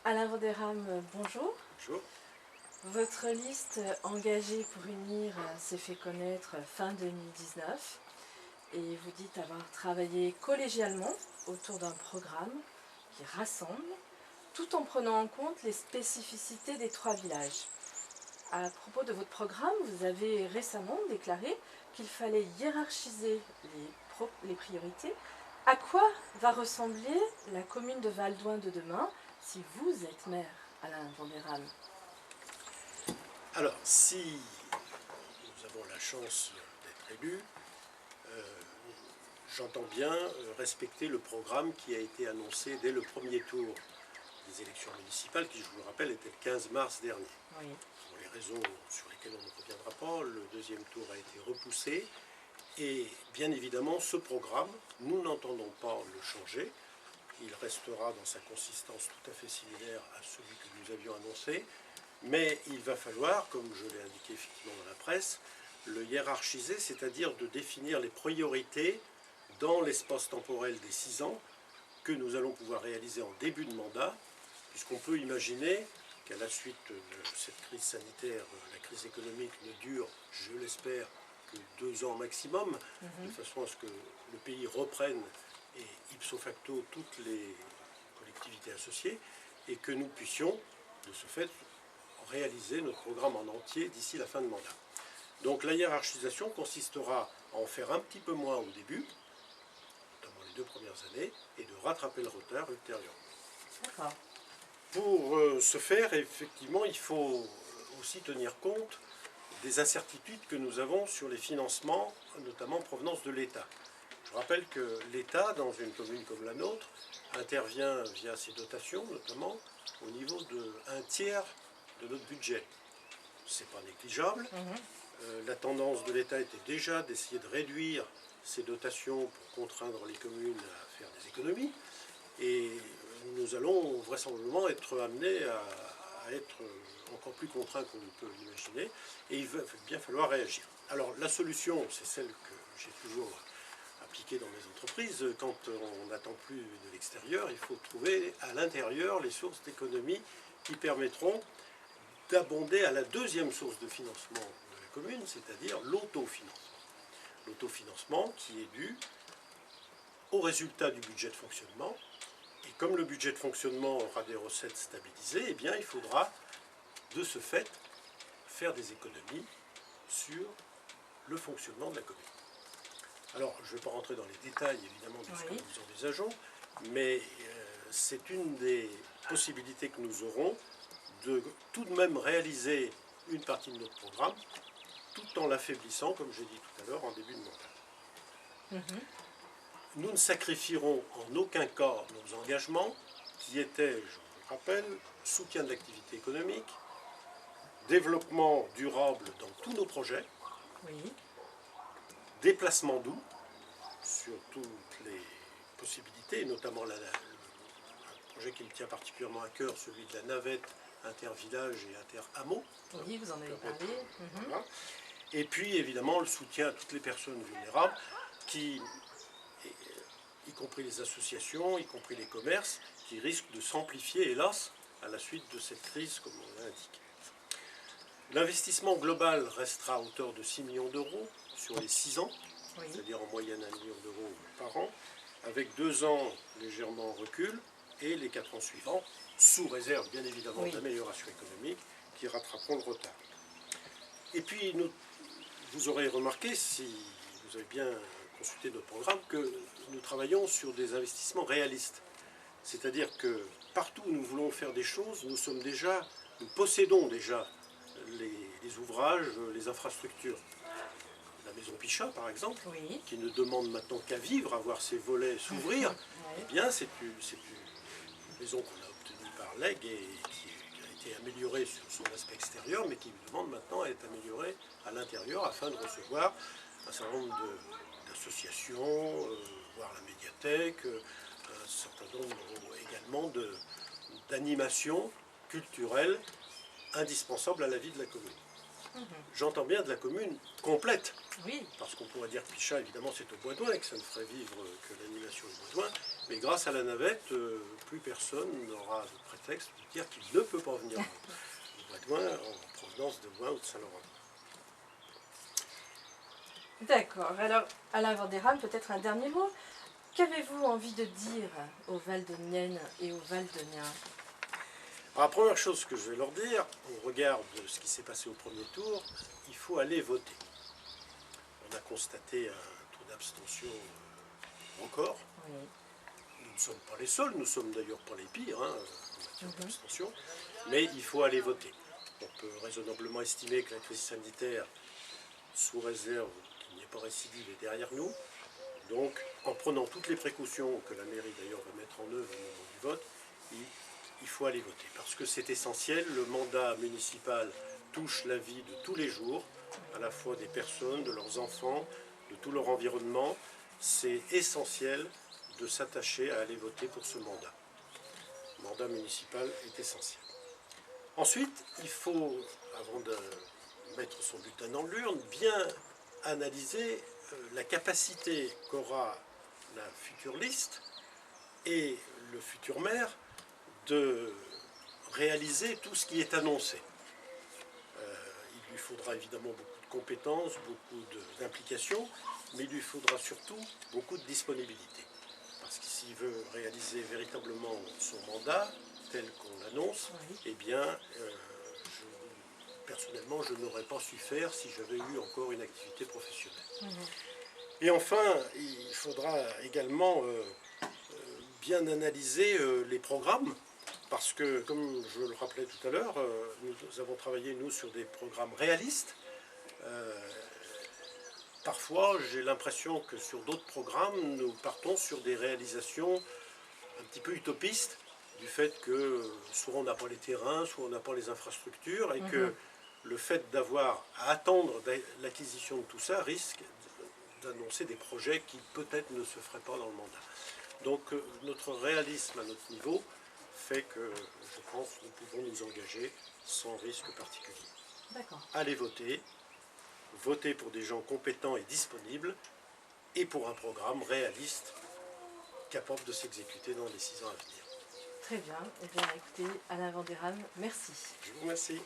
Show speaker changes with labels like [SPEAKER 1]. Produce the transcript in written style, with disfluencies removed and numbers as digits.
[SPEAKER 1] Alain Vanderham, bonjour.
[SPEAKER 2] Bonjour.
[SPEAKER 1] Votre liste engagée pour unir s'est fait connaître fin 2019 et vous dites avoir travaillé collégialement autour d'un programme qui rassemble tout en prenant en compte les spécificités des trois villages. À propos de votre programme, vous avez récemment déclaré qu'il fallait hiérarchiser les priorités. À quoi va ressembler la commune de Valdoin de demain si vous êtes maire, Alain Vanderham?
[SPEAKER 2] Alors, si nous avons la chance d'être élus, euh, j'entends bien respecter le programme qui a été annoncé dès le premier tour des élections municipales, qui, je vous le rappelle, était le 15 mars dernier.
[SPEAKER 1] Oui.
[SPEAKER 2] Pour les raisons sur lesquelles on ne reviendra pas, le deuxième tour a été repoussé. Et bien évidemment, ce programme, nous n'entendons pas le changer. Il restera dans sa consistance tout à fait similaire à celui que nous avions annoncé. Mais il va falloir, comme je l'ai indiqué effectivement dans la presse, le hiérarchiser, c'est-à-dire de définir les priorités dans l'espace temporel des 6 ans que nous allons pouvoir réaliser en début de mandat, puisqu'on peut imaginer qu'à la suite de cette crise sanitaire, la crise économique ne dure, je l'espère, que 2 ans maximum, de façon à ce que le pays reprenne et ipso facto toutes les collectivités associées, et que nous puissions, de ce fait, réaliser notre programme en entier d'ici la fin de mandat. Donc la hiérarchisation consistera à en faire un petit peu moins au début, notamment les 2 premières années, et de rattraper le retard ultérieurement.
[SPEAKER 1] D'accord.
[SPEAKER 2] Pour ce faire, effectivement, il faut aussi tenir compte des incertitudes que nous avons sur les financements, notamment en provenance de l'État. Je rappelle que l'État, dans une commune comme la nôtre, intervient via ses dotations, notamment au niveau de 1/3 de notre budget. Ce n'est pas négligeable. La tendance de l'État était déjà d'essayer de réduire ses dotations pour contraindre les communes à faire des économies. Et nous allons vraisemblablement être amenés à être encore plus contraints qu'on ne peut l'imaginer. Et il va bien falloir réagir. Alors la solution, c'est celle que j'ai toujours appliquée dans mes entreprises. Quand on n'attend plus de l'extérieur, il faut trouver à l'intérieur les sources d'économie qui permettront d'abonder à la deuxième source de financement de la commune, c'est-à-dire l'autofinancement. L'autofinancement qui est dû au résultat du budget de fonctionnement. Et comme le budget de fonctionnement aura des recettes stabilisées, eh bien, il faudra de ce fait faire des économies sur le fonctionnement de la commune. Alors, je ne vais pas rentrer dans les détails, évidemment, de ce que nous envisageons, mais c'est une des possibilités que nous aurons de tout de même réaliser une partie de notre programme, tout en l'affaiblissant, comme j'ai dit tout à l'heure, en début de mandat. Nous ne sacrifierons en aucun cas nos engagements, qui étaient, je vous le rappelle, soutien de l'activité économique, développement durable dans tous nos projets, déplacement doux sur toutes les possibilités, notamment un projet qui me tient particulièrement à cœur, celui de la navette intervillage et inter-hameau.
[SPEAKER 1] Oui, vous en avez parlé.
[SPEAKER 2] Voilà. Et puis évidemment le soutien à toutes les personnes vulnérables, y compris les associations, y compris les commerces, qui risquent de s'amplifier, hélas, à la suite de cette crise, comme on l'a indiqué. L'investissement global restera à hauteur de 6 millions d'euros sur les 6 ans, c'est-à-dire en moyenne 1 million d'euros par an, avec 2 ans légèrement en recul, et les 4 ans suivants, sous réserve bien évidemment d'amélioration économique, qui rattraperont le retard. Et puis, vous aurez remarqué, si vous avez bien consulté notre programme, que nous travaillons sur des investissements réalistes. C'est-à-dire que partout où nous voulons faire des choses, nous possédons déjà les ouvrages, les infrastructures. La maison Pichat, par exemple, qui ne demande maintenant qu'à vivre, à voir ses volets s'ouvrir, eh bien, c'est une maison qu'on a obtenue par l'EG et qui a été améliorée sur son aspect extérieur, mais qui demande maintenant à être améliorée à l'intérieur afin de recevoir un certain nombre d'associations, voire la médiathèque, un certain nombre également d'animations culturelles indispensables à la vie de la commune. J'entends bien de la commune complète.
[SPEAKER 1] Oui,
[SPEAKER 2] Parce qu'on pourrait dire que Pichat, évidemment, c'est au Bois-d'Oing et que ça ne ferait vivre que l'animation au Bois-d'Oing. Mais grâce à la navette, plus personne n'aura de prétexte pour dire qu'il ne peut pas venir au Bois-d'Oing en provenance de Oing ou de Saint-Laurent.
[SPEAKER 1] d'accord. Alors, Alain Vandéram, peut-être un dernier mot. Qu'avez-vous envie de dire au Val-de-Nienne et au Val-de-Nien?
[SPEAKER 2] Alors, la première chose que je vais leur dire, au regard de ce qui s'est passé au premier tour, il faut aller voter. On a constaté un taux d'abstention record.
[SPEAKER 1] Oui.
[SPEAKER 2] Nous ne sommes pas les seuls, nous sommes d'ailleurs pas les pires en matière d'abstention, mais il faut aller voter. On peut raisonnablement estimer que la crise sanitaire, sous réserve qu'il n'y ait pas récidive, est derrière nous. Donc, en prenant toutes les précautions que la mairie d'ailleurs va mettre en œuvre au moment du vote, il faut aller voter. Parce que c'est essentiel, le mandat municipal touche la vie de tous les jours, à la fois des personnes, de leurs enfants, de tout leur environnement. C'est essentiel de s'attacher à aller voter pour ce mandat. Le mandat municipal est essentiel. Ensuite, il faut, avant de mettre son bulletin dans l'urne, bien analyser la capacité qu'aura la future liste et le futur maire de réaliser tout ce qui est annoncé. Il lui faudra évidemment beaucoup de compétences, beaucoup d'implications, mais il lui faudra surtout beaucoup de disponibilité. Parce que s'il veut réaliser véritablement son mandat, tel qu'on l'annonce,
[SPEAKER 1] Oui.
[SPEAKER 2] eh bien, personnellement, je n'aurais pas su faire si j'avais eu encore une activité professionnelle. Et enfin, il faudra également bien analyser les programmes, parce que, comme je le rappelais tout à l'heure, nous avons travaillé, nous, sur des programmes réalistes. Parfois, j'ai l'impression que sur d'autres programmes, nous partons sur des réalisations un petit peu utopistes, du fait que soit on n'a pas les terrains, soit on n'a pas les infrastructures, et que le fait d'avoir à attendre l'acquisition de tout ça risque d'annoncer des projets qui peut-être ne se feraient pas dans le mandat. Donc notre réalisme à notre niveau fait que, je pense, nous pouvons nous engager sans risque particulier.
[SPEAKER 1] D'accord.
[SPEAKER 2] Allez voter, voter pour des gens compétents et disponibles, et pour un programme réaliste, capable de s'exécuter dans les 6 ans à venir.
[SPEAKER 1] Très bien. Eh bien, écoutez, Alain Vandéram, merci.
[SPEAKER 2] Je vous remercie.